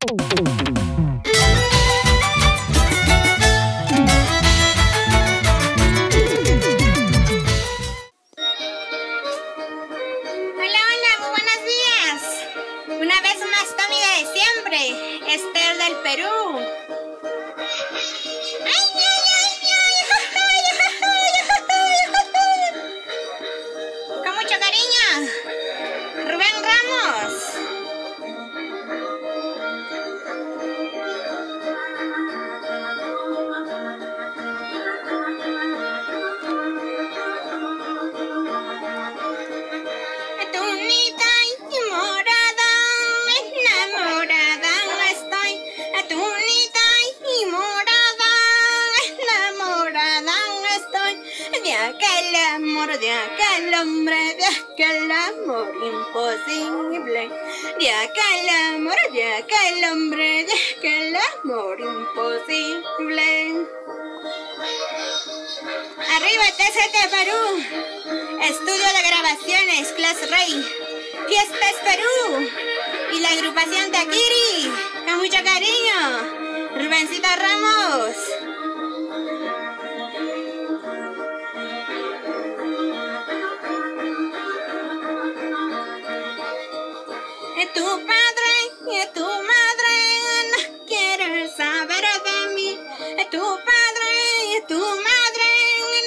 Muy buenos días. Una vez más, tu amiga de siempre, Esther del Perú. Con mucho cariño, Rubén Ramos. De aquel hombre, de aquel amor imposible, de aquel amor, de aquel hombre, de aquel amor imposible. Arriba TCT Perú, estudio de grabaciones Class Rey, Fiestas Perú y la agrupación Taquiri, con mucho cariño, Rubencito Ramos. Tu padre y tu madre no quieren saber de mí. Tu padre y tu madre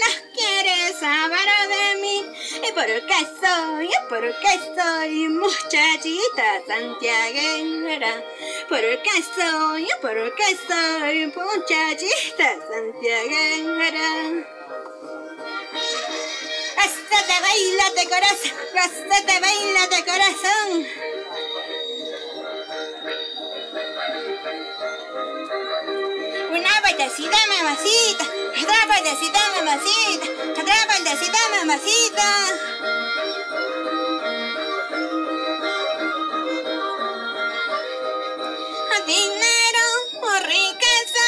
no quieren saber de mí. Y porque soy muchachita santiaguera. Porque soy muchachita santiaguera. Gástate, bailate corazón, gástate, bailate corazón. Una vueltecita, mamacita, otra vueltecita, mamacita, otra vueltecita, mamacita. Dinero o riqueza,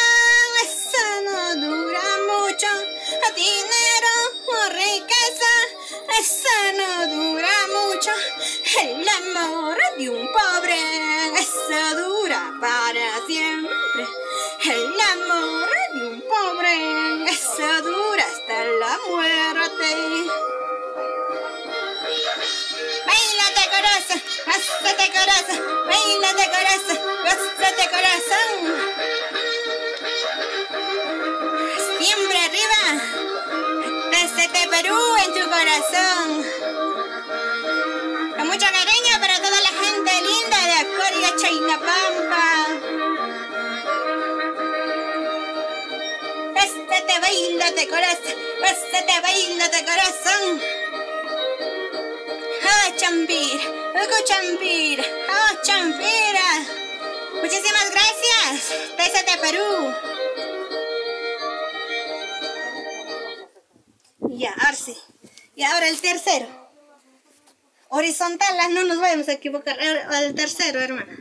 eso no dura mucho. Dinero o riqueza, eso no dura mucho. El amor de un pobre, eso dura para siempre. El amor de un pobre, eso dura hasta la muerte. Bailate corazón, gástate corazón, bailate corazón, gástate corazón. Siempre arriba, TCT Perú en tu corazón. Con mucho cariño para toda la gente linda de Acoria, Chaynapampa. Gástate, bailate corazón, gástate, bailate corazón. ¡Oh, Champira! ¡Oh, Champira! ¡Oh, Champira! Muchísimas gracias, TCT Perú. Ya, ahora sí. Y ahora el tercero. Horizontal, no nos vayamos a equivocar. El tercero, hermana.